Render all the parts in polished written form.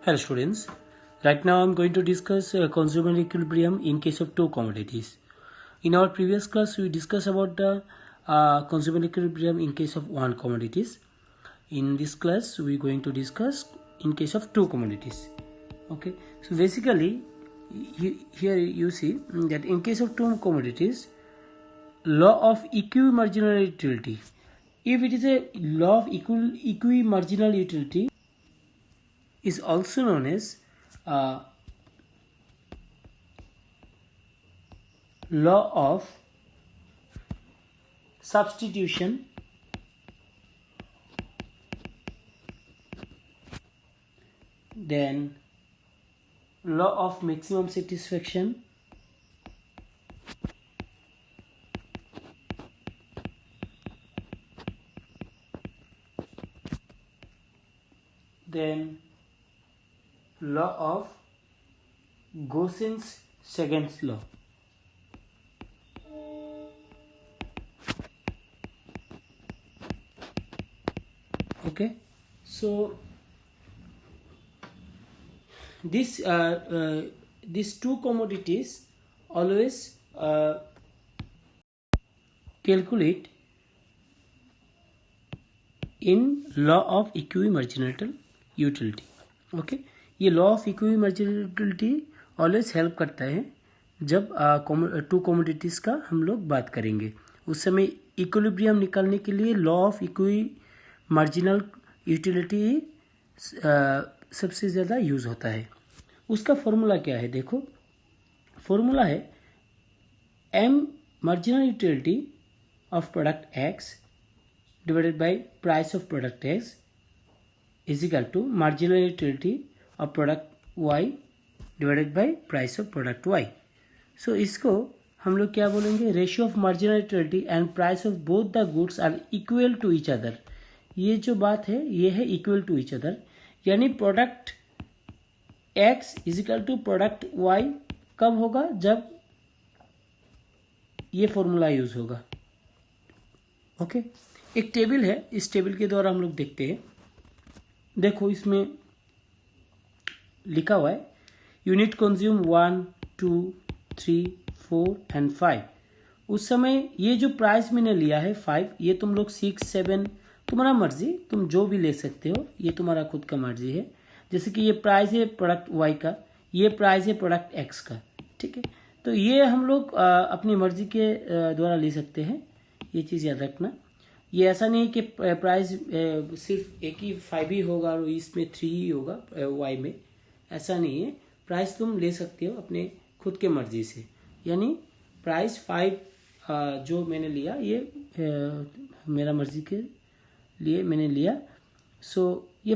Hello students, right now I am going to discuss consumer equilibrium in case of two commodities. In our previous class we discussed about the consumer equilibrium in case of one commodities. In this class we are going to discuss in case of two commodities. Okay, so basically here you see that in case of two commodities, law of equimarginal utility. If it is a law of equimarginal utility, is also known as law of substitution, then law of maximum satisfaction, then law of Gaussian's second law. Okay, so these two commodities always calculate in law of equimarginal utility. Okay, ये law of इक्विमार्जिनलिटी always help करता है जब to commodities का हम लोग बात करेंगे। उस समय इक्विलिब्रियम निकालने के लिए लॉ ऑफ इक्विमार्जिनल यूटिलिटी सबसे ज़्यादा यूज़ होता है। उसका फॉर्मूला क्या है, देखो फॉर्मूला है M marginal utility of product X divided by price of product X is equal to marginal utility of product y divided by price of product y. So इसको हम लोग क्या बोलेंगे, ratio of marginal utility and price of both the goods are equal to each other. ये जो बात है ये है इक्वल टू ईच अदर, यानी product x is equal to product y कब होगा, जब ये फॉर्मूला यूज होगा। ओके, एक टेबल है, इस टेबल के द्वारा हम लोग देखते हैं। देखो इसमें लिखा हुआ है यूनिट कंज्यूम 1, 2, 3, 4 एंड 5। उस समय ये जो प्राइस मैंने लिया है 5, ये तुम लोग 6, 7 तुम्हारा मर्जी, तुम जो भी ले सकते हो, ये तुम्हारा खुद का मर्जी है। जैसे कि ये प्राइस है प्रोडक्ट y का, ये प्राइस है प्रोडक्ट x का, ठीक है। तो ये हम लोग अपनी मर्जी के द्वारा ले सकते हैं, ये चीज़ याद रखना। ये ऐसा नहीं कि प्राइस सिर्फ एक ही 5 ही होगा और इसमें 3 ही होगा y में, ऐसा नहीं है। प्राइस तुम ले सकते हो अपने खुद के मर्जी से, यानी प्राइस 5 जो मैंने लिया ये मेरा मर्जी के लिए मैंने लिया। सो ये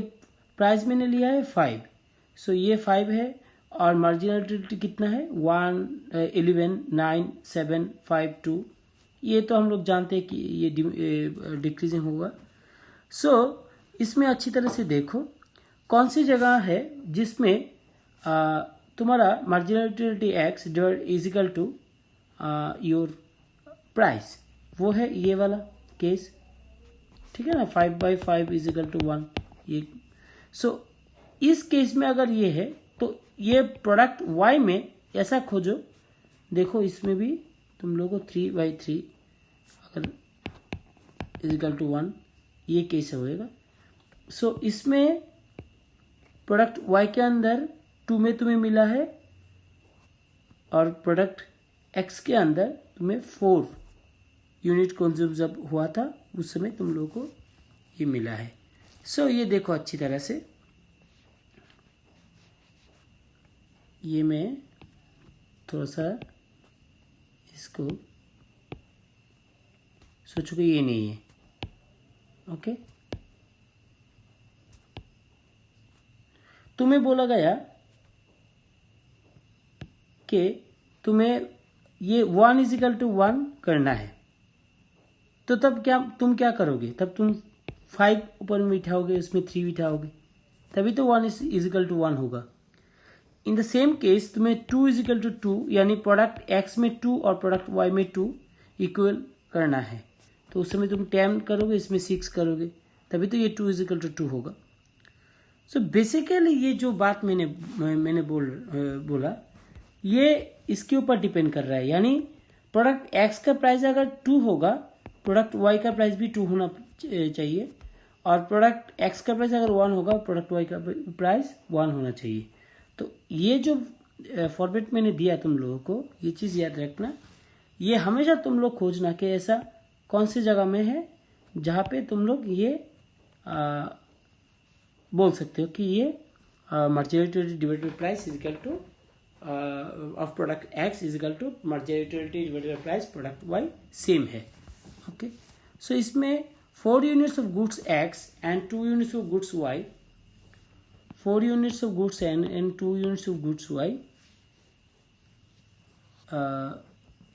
प्राइस मैंने लिया है 5, सो ये 5 है और मार्जिनल यूटिलिटी कितना है 1, 11, 9, 7, 5, 2। ये तो हम लोग जानते हैं कि ये डिक्रीजिंग होगा। सो इसमें अच्छी तरह से देखो कौन सी जगह है जिसमें तुम्हारा marginal utility X is equal to your price, वो है ये वाला केस, ठीक है ना। 5/5 इज इक्वल टू 1 ये। सो इस केस में अगर ये है तो ये प्रोडक्ट y में ऐसा खोजो, देखो इसमें भी तुम लोगों को 3/3 अगर इज इक्वल टू 1 ये केस होएगा। सो इसमें प्रोडक्ट y के अंदर 2 में तुम्हें मिला है और प्रोडक्ट x के अंदर तुम्हें 4 यूनिट कंज्यूम जब हुआ था उस समय तुम लोगों को ये मिला है। सो ये देखो अच्छी तरह से, ये मैं थोड़ा सा इसको सोचो कि ये नहीं है। ओके, तुम्हें बोला गया कि तुम्हें ये 1 इज इक्वल टू 1 करना है, तो तब तुम क्या करोगे, तब तुम 5 ऊपर में बिठाओगे, उसमें 3 बिठाओगे, तभी तो 1 इज इक्वल टू 1 होगा। इन द सेम केस तुम्हें 2 इज इक्वल टू 2, यानी प्रोडक्ट x में 2 और प्रोडक्ट y में 2 इक्वल करना है, तो उस समय तुम 10 करोगे, इसमें 6 करोगे, तभी तो ये 2 इज इक्वल टू 2 होगा। सो बेसिकली ये जो बात मैंने बोला ये इसके ऊपर डिपेंड कर रहा है, यानी प्रोडक्ट एक्स का प्राइस अगर 2 होगा, प्रोडक्ट वाई का प्राइस भी 2 होना चाहिए, और प्रोडक्ट एक्स का प्राइस अगर 1 होगा, प्रोडक्ट वाई का प्राइस 1 होना चाहिए। तो ये जो फॉर्मेट मैंने दिया तुम लोगों को, ये चीज़ याद रखना, ये हमेशा तुम लोग खोजना कि ऐसा कौन सी जगह में है जहाँ पे तुम लोग ये बोल सकते हो कि ये marginal utility divided by price is equal to of product X is equal to marginal utility divided by price product Y same है। ओके, सो इसमें 4 units of goods X and 2 units of goods Y, 4 units of goods and 2 units of goods y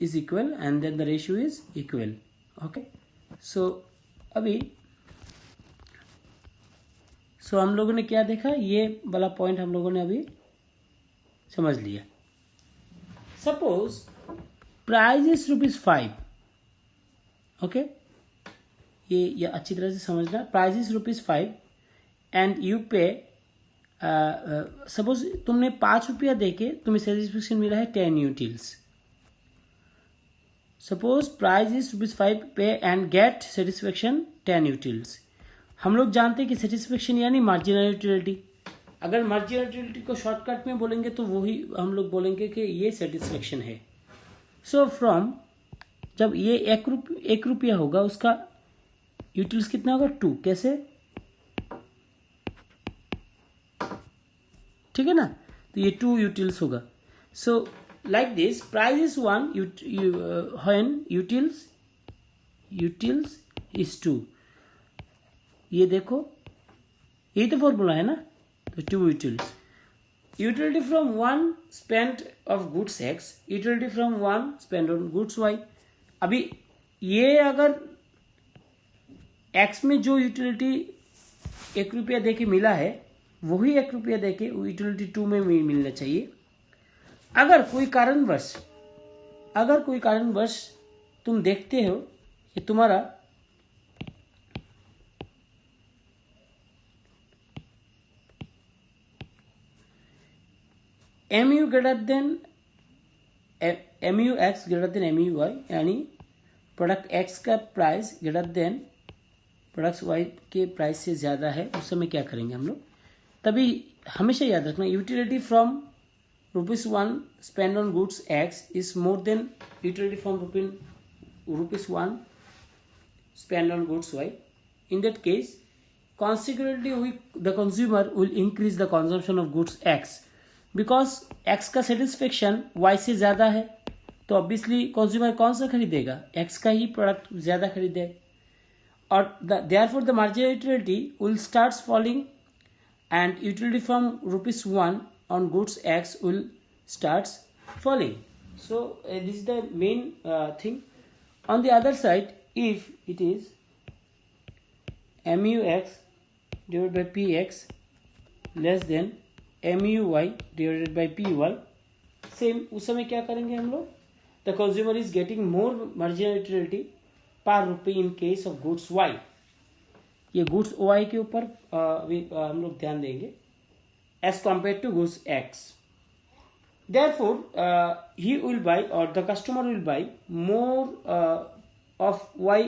is equal, and then the ratio is equal. Okay, so अभी हम लोगों ने क्या देखा, ये वाला पॉइंट हम लोगों ने अभी समझ लिया। सपोज प्राइस इज ₹5, ओके, ये अच्छी तरह से समझना। प्राइस इज ₹5 एंड यू पे, सपोज तुमने ₹5 देके तुम्हें सेटिस्फेक्शन मिला है 10 यूटिल्स। सपोज प्राइस इज ₹5 पे एंड गेट सेटिस्फेक्शन 10 यूटिल्स। हम लोग जानते हैं कि सेटिस्फेक्शन यानी मार्जिनल यूटिलिटी। अगर मार्जिनल यूटिलिटी को शॉर्टकट में बोलेंगे तो वही हम लोग बोलेंगे कि ये सेटिस्फेक्शन है। सो फ्रॉम, जब ये ₹1 होगा, उसका यूटिल्स कितना होगा? 2। कैसे? ठीक है ना, तो ये 2 यूटिल्स होगा। So like this, price is 1 when utils is 2। ये देखो, यही तो फॉर्मूला है ना, तो 2 utils. Utility from 1 spend of goods X, utility from 1 spend on goods Y. अभी ये अगर एक्स में जो यूटिलिटी ₹1 देके मिला है, वही ₹1 देके यूटिलिटी 2 में मिलना चाहिए। अगर कोई कारणवश तुम देखते हो कि तुम्हारा MU greater than MUX greater than MUY, यानी प्रोडक्ट एक्स का price greater than product Y के प्राइस से ज़्यादा है, उस समय क्या करेंगे हम लोग? तभी हमेशा याद रखना, utility from ₹1 spend on goods X is more than utility from ₹1 spend on goods Y. In that case, consequently the consumer will increase the consumption of goods x, because x का सेटिस्फेक्शन वाई से ज़्यादा है, तो obviously consumer कौन सा खरीदेगा? X का ही product ज़्यादा खरीदे, और therefore the marginal utility will starts falling and utility from ₹1 on goods x will starts falling. So this is the main thing. On the other side, if it is MUX divided by PX less than MUY divided by PY, same उस समय क्या करेंगे हम लोग? The consumer is getting more marginal utility per rupee in case of goods Y. ये goods Y के ऊपर हम लोग ध्यान देंगे as compared to goods X. Therefore, he will buy, or the customer will buy more of Y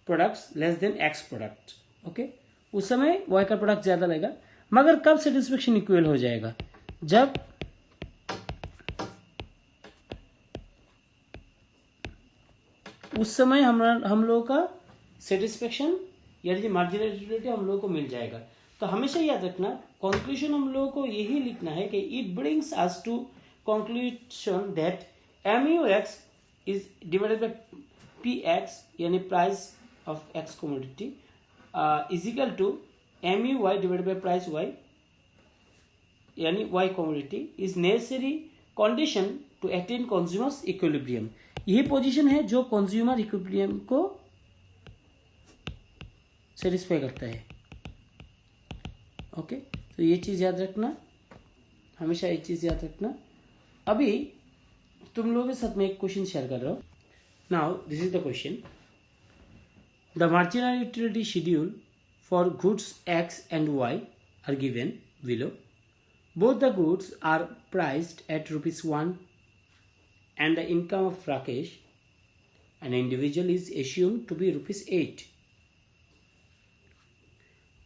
products less than X product. Okay? उस समय Y का प्रोडक्ट ज्यादा लेगा, मगर कब सेटिस्फेक्शन इक्वल हो जाएगा? जब उस समय हम लोगों का सेटिस्फेक्शन यानी मार्जिनल यूटिलिटी हम लोगों को मिल जाएगा। तो हमेशा याद रखना, कंक्लूजन हम लोगों को यही लिखना है कि it brings us to conclusion that MUX is divided by PX यानी price of X commodity is equal to MUY divided by price Y यानी Y commodity is necessary condition to attain consumers equilibrium. यही position है जो consumer equilibrium को satisfy करता है। Okay, तो ये चीज़ याद रखना, हमेशा ये चीज़ याद रखना। अभी तुम लोगों के साथ में एक क्वेश्चन शेयर कर रहा हूँ। Now this is the question, the marginal utility schedule for goods X and Y are given below. Both the goods are priced at rupees 1 and the income of Rakesh, an individual, is assumed to be rupees 8.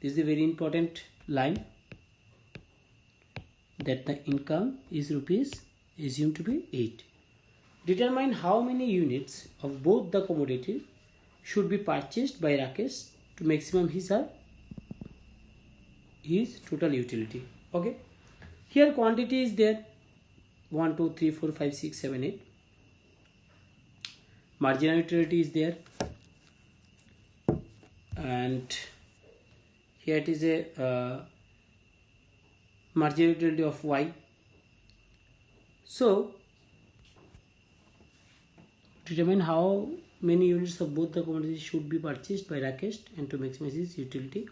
This is a very important line, that the income is rupees assumed to be 8. Determine how many units of both the commodity should be purchased by Rakesh to maximum his total utility. Okay, here quantity is there 1 2 3 4 5 6 7 8. Marginal utility is there, and here it is a marginal utility of y. So determine how many units of both the commodities should be purchased by Rakesh and to maximize his utility.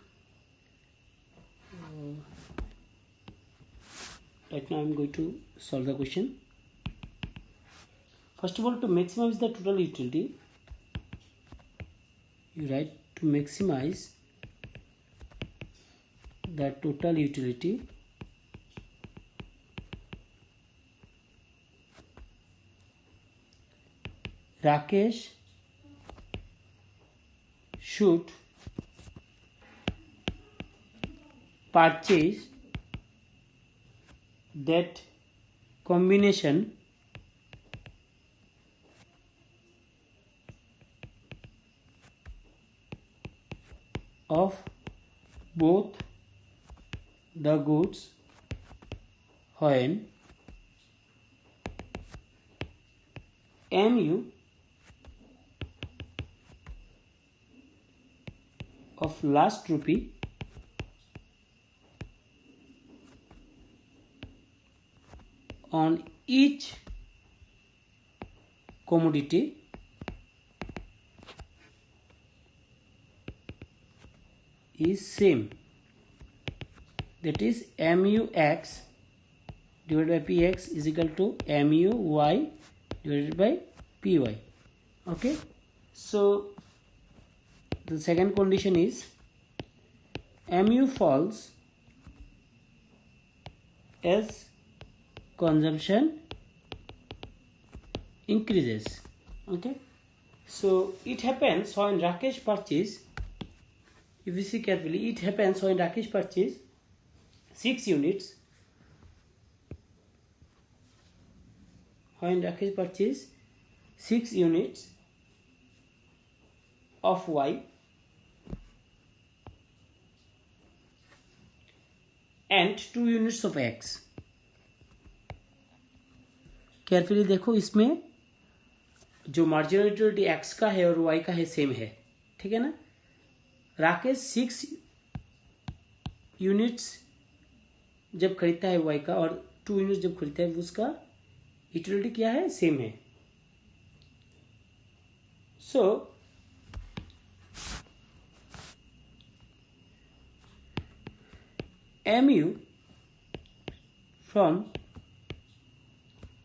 Right now I am going to solve the question. First of all, to maximize the total utility, you write to maximize the total utility, Rakesh should purchase that combination of both the goods when mu of last rupee on each commodity is same, that is mu x divided by px is equal to mu y divided by py. Okay, so the second condition is mu falls as consumption increases. Okay, so it happens when Rakesh purchase, if you see carefully, it happens when Rakesh purchase 6 units. When Rakesh purchase 6 units of y and 2 units of x. Carefully देखो, इसमें जो marginal utility x का है और y का है same है, ठीक है ना। राकेश 6 यूनिट्स जब खरीदता है y का और 2 यूनिट्स जब खरीदता है, उसका यूटिलिटी क्या है, सेम है। सो mu from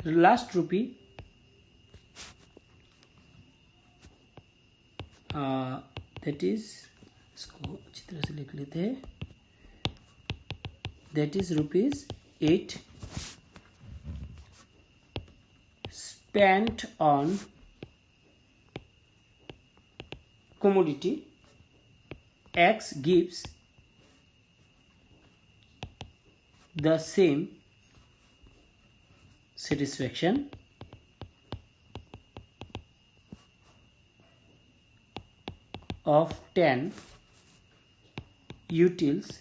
last rupee that is, इसको अच्छी तरह से लिख लेते हैं, that is rupees 8 spent on commodity x gives the same satisfaction of 10 utils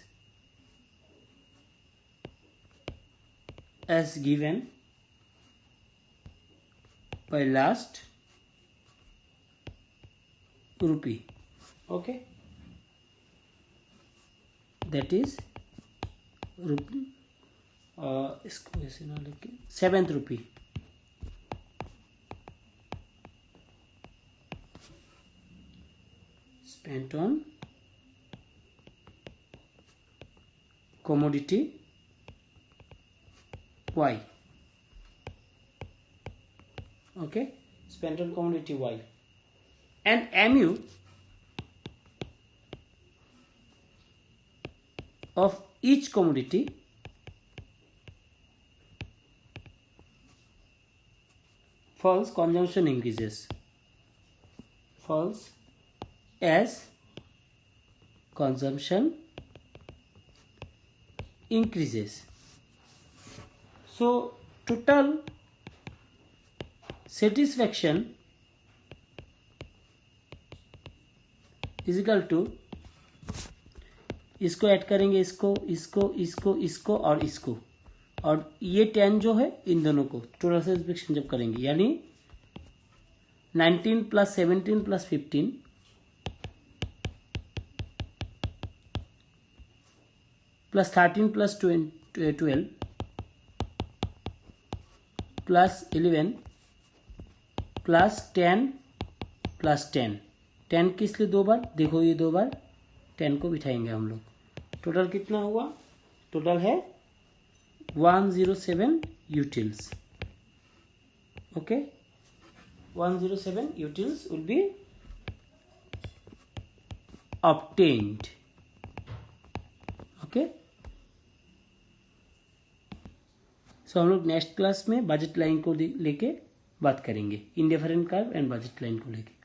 as given by last rupee. Okay, that is rupee, इसको ऐसे ना लिखे, 7th rupee. Spent on commodity y. Okay, spent on commodity y, and mu of each commodity falls, consumption increases. Falls as consumption increases. So total satisfaction is equal to, इसको add करेंगे, इसको इसको इसको इसको और इसको, और ये 10 जो है इन दोनों को टोटल सेटिस्फेक्शन जब करेंगे, यानी 19 plus 17 plus 15 plus 13 plus 12 plus 11 plus 10 plus 10। 10 किस लिए 2 बार, देखो ये 2 बार 10 को बिठाएंगे हम लोग। टोटल कितना हुआ, टोटल है 107 utils. Okay, 107 utils will be obtained। Okay, so हम लोग नेक्स्ट क्लास में बजट लाइन को लेके बात करेंगे, indifferent curve and budget line को लेके।